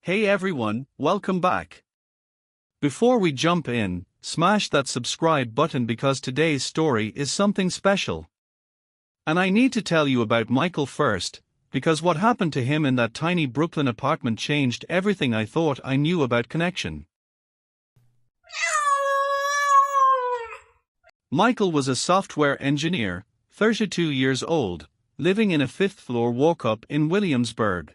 Hey everyone, welcome back. Before we jump in, smash that subscribe button because today's story is something special. And I need to tell you about Michael first, because what happened to him in that tiny Brooklyn apartment changed everything I thought I knew about connection. Michael was a software engineer, 32 years old, living in a fifth-floor walk-up in Williamsburg.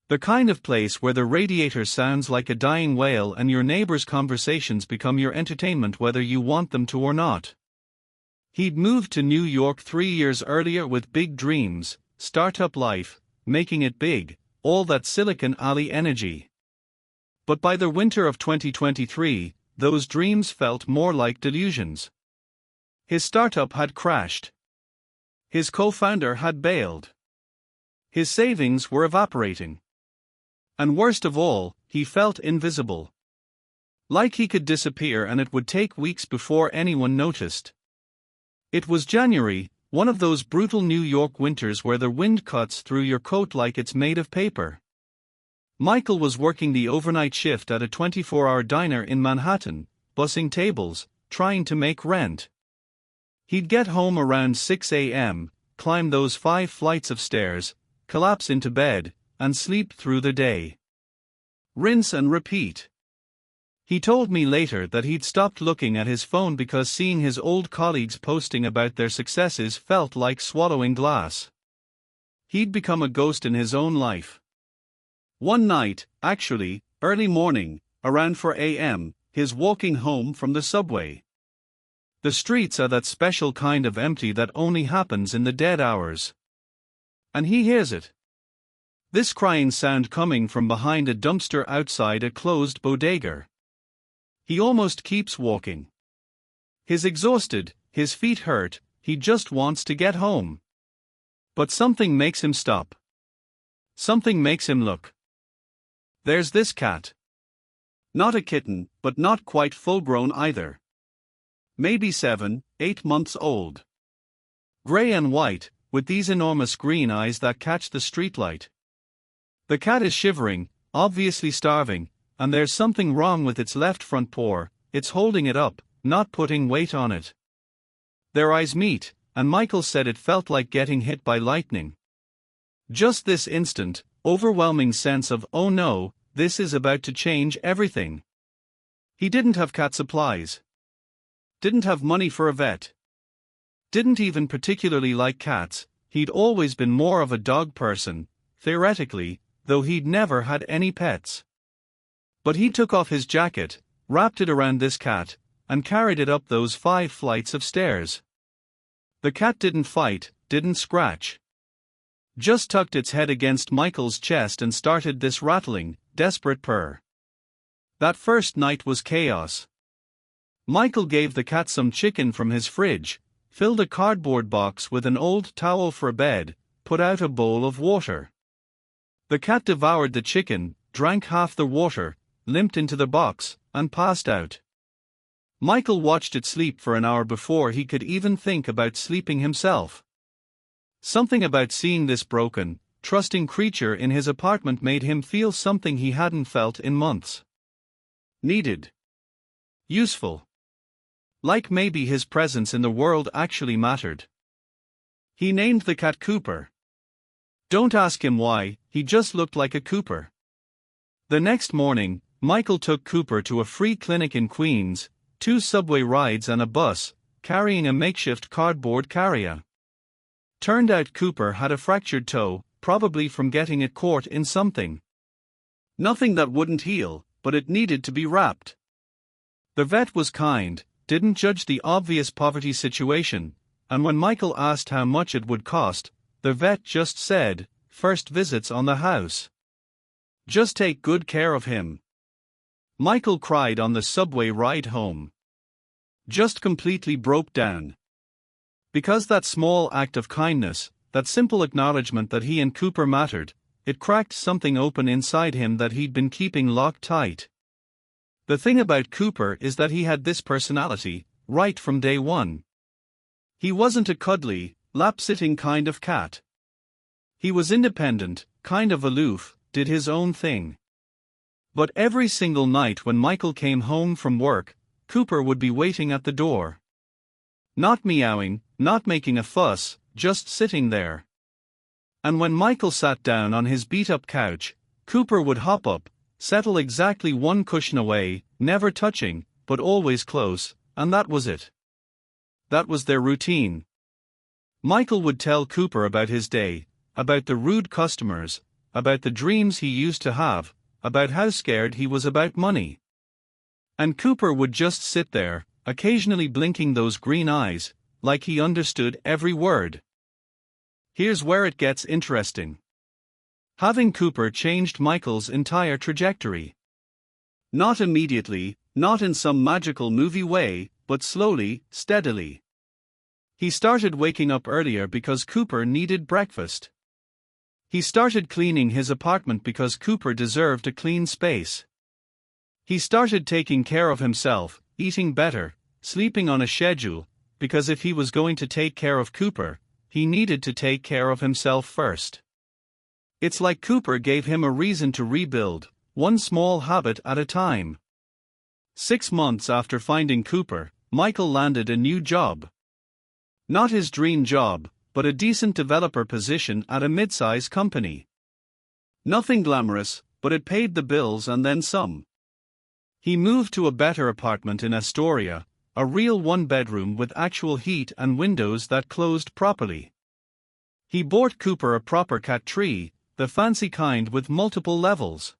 The kind of place where the radiator sounds like a dying whale and your neighbors' conversations become your entertainment whether you want them to or not. He'd moved to New York 3 years earlier with big dreams, startup life, making it big, all that Silicon Alley energy. But by the winter of 2023, those dreams felt more like delusions. His startup had crashed. His co-founder had bailed. His savings were evaporating. And worst of all, he felt invisible. Like he could disappear and it would take weeks before anyone noticed. It was January, one of those brutal New York winters where the wind cuts through your coat like it's made of paper. Michael was working the overnight shift at a 24-hour diner in Manhattan, bussing tables, trying to make rent. He'd get home around 6 a.m., climb those 5 flights of stairs, collapse into bed, and sleep through the day. Rinse and repeat. He told me later that he'd stopped looking at his phone because seeing his old colleagues posting about their successes felt like swallowing glass. He'd become a ghost in his own life. One night, actually, early morning, around 4 a.m., he's walking home from the subway. The streets are that special kind of empty that only happens in the dead hours. And he hears it. This crying sound coming from behind a dumpster outside a closed bodega. He almost keeps walking. He's exhausted, his feet hurt, he just wants to get home. But something makes him stop. Something makes him look. There's this cat. Not a kitten, but not quite full-grown either. Maybe 7, 8 months old. Gray and white, with these enormous green eyes that catch the streetlight. The cat is shivering, obviously starving, and there's something wrong with its left front paw, it's holding it up, not putting weight on it. Their eyes meet, and Michael said it felt like getting hit by lightning. Just this instant, overwhelming sense of, oh no, this is about to change everything. He didn't have cat supplies. Didn't have money for a vet. Didn't even particularly like cats, he'd always been more of a dog person, theoretically, though he'd never had any pets. But he took off his jacket, wrapped it around this cat, and carried it up those 5 flights of stairs. The cat didn't fight, didn't scratch. Just tucked its head against Michael's chest and started this rattling, desperate purr. That first night was chaos. Michael gave the cat some chicken from his fridge, filled a cardboard box with an old towel for a bed, put out a bowl of water. The cat devoured the chicken, drank half the water, limped into the box, and passed out. Michael watched it sleep for an hour before he could even think about sleeping himself. Something about seeing this broken, trusting creature in his apartment made him feel something he hadn't felt in months. Needed. Useful. Like maybe his presence in the world actually mattered. He named the cat Cooper. Don't ask him why, he just looked like a Cooper. The next morning, Michael took Cooper to a free clinic in Queens, 2 subway rides and a bus, carrying a makeshift cardboard carrier. Turned out Cooper had a fractured toe, probably from getting it caught in something. Nothing that wouldn't heal, but it needed to be wrapped. The vet was kind, didn't judge the obvious poverty situation, and when Michael asked how much it would cost, the vet just said, first visits on the house. Just take good care of him. Michael cried on the subway ride home. Just completely broke down. Because that small act of kindness, that simple acknowledgement that he and Cooper mattered, it cracked something open inside him that he'd been keeping locked tight. The thing about Cooper is that he had this personality, right from day one. He wasn't a cuddly, lap-sitting kind of cat. He was independent, kind of aloof, did his own thing. But every single night when Michael came home from work, Cooper would be waiting at the door. Not meowing, not making a fuss, just sitting there. And when Michael sat down on his beat-up couch, Cooper would hop up, settle exactly one cushion away, never touching, but always close, and that was it. That was their routine. Michael would tell Cooper about his day, about the rude customers, about the dreams he used to have, about how scared he was about money. And Cooper would just sit there, occasionally blinking those green eyes, like he understood every word. Here's where it gets interesting. Having Cooper changed Michael's entire trajectory. Not immediately, not in some magical movie way, but slowly, steadily. He started waking up earlier because Cooper needed breakfast. He started cleaning his apartment because Cooper deserved a clean space. He started taking care of himself, eating better, sleeping on a schedule, because if he was going to take care of Cooper, he needed to take care of himself first. It's like Cooper gave him a reason to rebuild, one small habit at a time. 6 months after finding Cooper, Michael landed a new job. Not his dream job, but a decent developer position at a mid-size company. Nothing glamorous, but it paid the bills and then some. He moved to a better apartment in Astoria, a real one-bedroom with actual heat and windows that closed properly. He bought Cooper a proper cat tree, the fancy kind with multiple levels.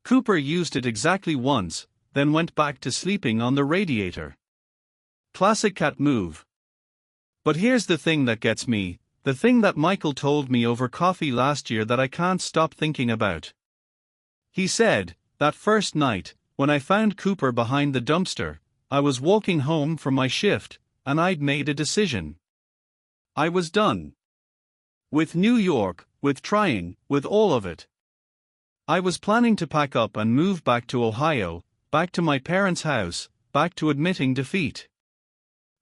Cooper used it exactly once, then went back to sleeping on the radiator. Classic cat move. But here's the thing that gets me, the thing that Michael told me over coffee last year that I can't stop thinking about. He said, that first night, when I found Cooper behind the dumpster, I was walking home from my shift, and I'd made a decision. I was done. With New York, with trying, with all of it. I was planning to pack up and move back to Ohio, back to my parents' house, back to admitting defeat.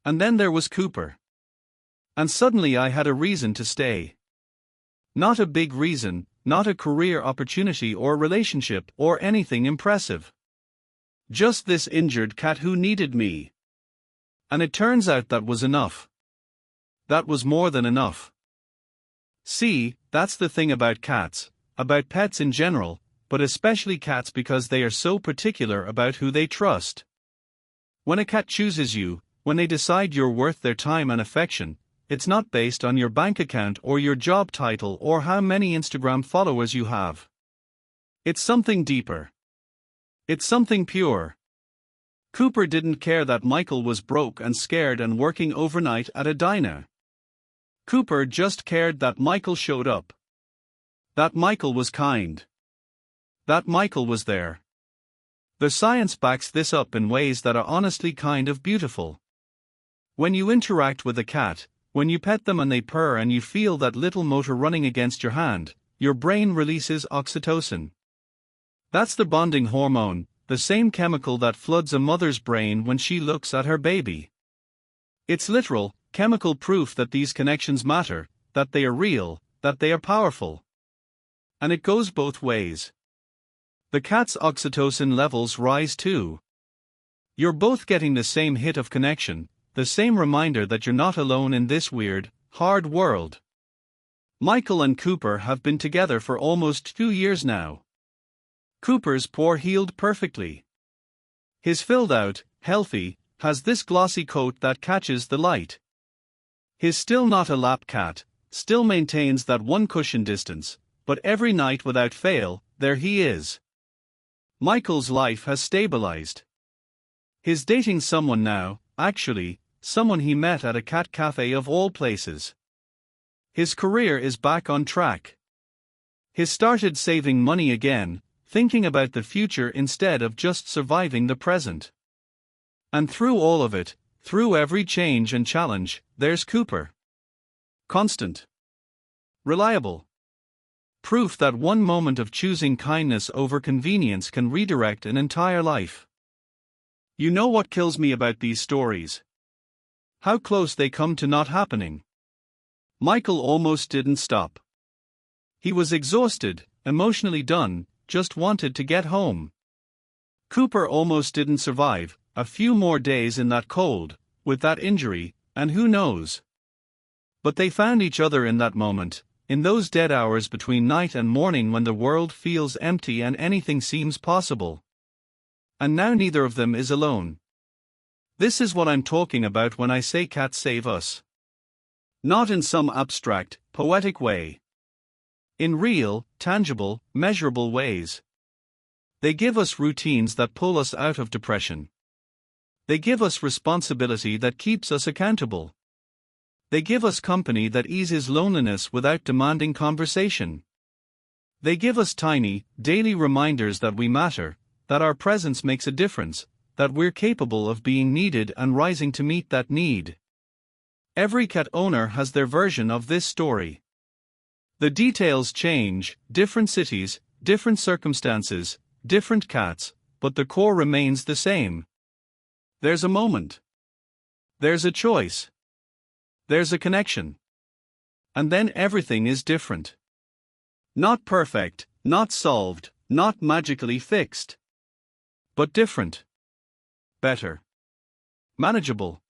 And then there was Cooper. And suddenly I had a reason to stay. Not a big reason, not a career opportunity or relationship or anything impressive. Just this injured cat who needed me. And it turns out that was enough. That was more than enough. See, that's the thing about cats, about pets in general, but especially cats because they are so particular about who they trust. When a cat chooses you, when they decide you're worth their time and affection, it's not based on your bank account or your job title or how many Instagram followers you have. It's something deeper. It's something pure. Cooper didn't care that Michael was broke and scared and working overnight at a diner. Cooper just cared that Michael showed up. That Michael was kind. That Michael was there. The science backs this up in ways that are honestly kind of beautiful. When you interact with a cat, when you pet them and they purr and you feel that little motor running against your hand, your brain releases oxytocin. That's the bonding hormone, the same chemical that floods a mother's brain when she looks at her baby. It's literal, chemical proof that these connections matter, that they are real, that they are powerful. And it goes both ways. The cat's oxytocin levels rise too. You're both getting the same hit of connection, the same reminder that you're not alone in this weird, hard world. Michael and Cooper have been together for almost 2 years now. Cooper's paw healed perfectly. His filled out, healthy, has this glossy coat that catches the light. His still not a lap cat, still maintains that one cushion distance, but every night without fail, there he is. Michael's life has stabilized. He's dating someone now, actually, someone he met at a cat cafe of all places. His career is back on track. He's started saving money again, thinking about the future instead of just surviving the present. And through all of it, through every change and challenge, there's Cooper. Constant. Reliable. Proof that one moment of choosing kindness over convenience can redirect an entire life. You know what kills me about these stories? How close they come to not happening. Michael almost didn't stop. He was exhausted, emotionally done, just wanted to get home. Cooper almost didn't survive a few more days in that cold, with that injury, and who knows. But they found each other in that moment, in those dead hours between night and morning when the world feels empty and anything seems possible. And now neither of them is alone. This is what I'm talking about when I say cats save us. Not in some abstract, poetic way. In real, tangible, measurable ways. They give us routines that pull us out of depression. They give us responsibility that keeps us accountable. They give us company that eases loneliness without demanding conversation. They give us tiny, daily reminders that we matter, that our presence makes a difference, that we're capable of being needed and rising to meet that need. Every cat owner has their version of this story. The details change, different cities, different circumstances, different cats, but the core remains the same. There's a moment. There's a choice. There's a connection. And then everything is different. Not perfect, not solved, not magically fixed. But different. Better. Manageable.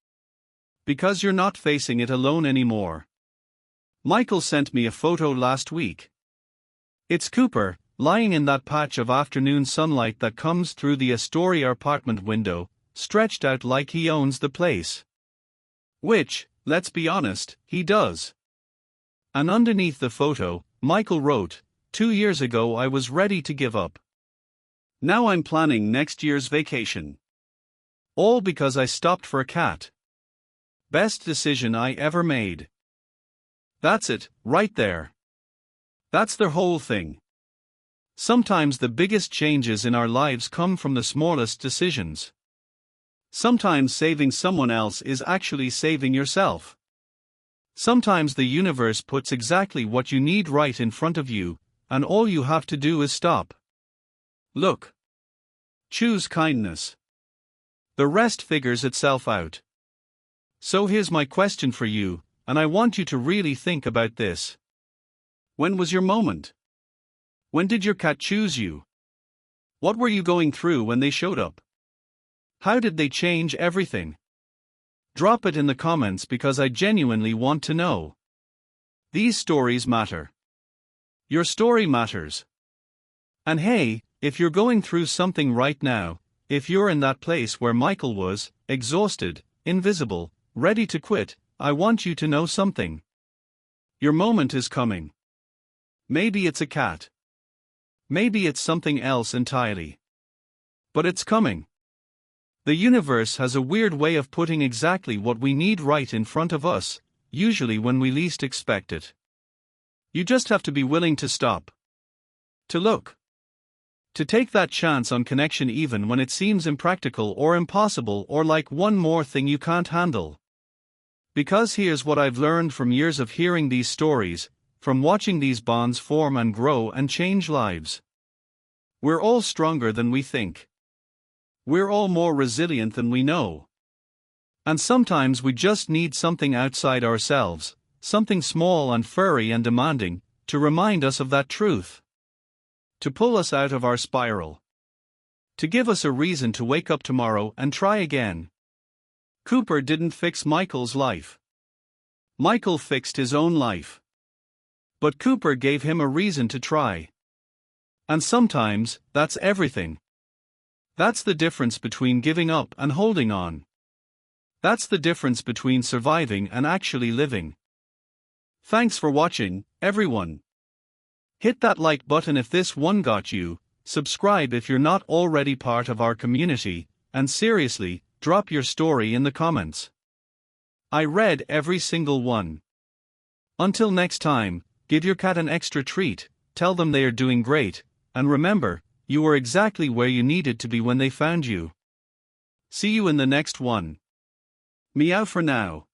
Because you're not facing it alone anymore. Michael sent me a photo last week. It's Cooper, lying in that patch of afternoon sunlight that comes through the Astoria apartment window, stretched out like he owns the place. Which, let's be honest, he does. And underneath the photo, Michael wrote, 2 years ago I was ready to give up. Now I'm planning next year's vacation. All because I stopped for a cat. Best decision I ever made. That's it, right there. That's the whole thing. Sometimes the biggest changes in our lives come from the smallest decisions. Sometimes saving someone else is actually saving yourself. Sometimes the universe puts exactly what you need right in front of you, and all you have to do is stop. Look. Choose kindness. The rest figures itself out. So here's my question for you, and I want you to really think about this. When was your moment? When did your cat choose you? What were you going through when they showed up? How did they change everything? Drop it in the comments because I genuinely want to know. These stories matter. Your story matters. And hey, if you're going through something right now, if you're in that place where Michael was, exhausted, invisible, ready to quit, I want you to know something. Your moment is coming. Maybe it's a cat. Maybe it's something else entirely. But it's coming. The universe has a weird way of putting exactly what we need right in front of us, usually when we least expect it. You just have to be willing to stop. To look. To take that chance on connection even when it seems impractical or impossible or like one more thing you can't handle. Because here's what I've learned from years of hearing these stories, from watching these bonds form and grow and change lives. We're all stronger than we think. We're all more resilient than we know. And sometimes we just need something outside ourselves, something small and furry and demanding, to remind us of that truth. To pull us out of our spiral. To give us a reason to wake up tomorrow and try again. Cooper didn't fix Michael's life. Michael fixed his own life. But Cooper gave him a reason to try. And sometimes, that's everything. That's the difference between giving up and holding on. That's the difference between surviving and actually living. Thanks for watching, everyone. Hit that like button if this one got you, subscribe if you're not already part of our community, and seriously, drop your story in the comments. I read every single one. Until next time, give your cat an extra treat, tell them they are doing great, and remember, you were exactly where you needed to be when they found you. See you in the next one. Meow for now.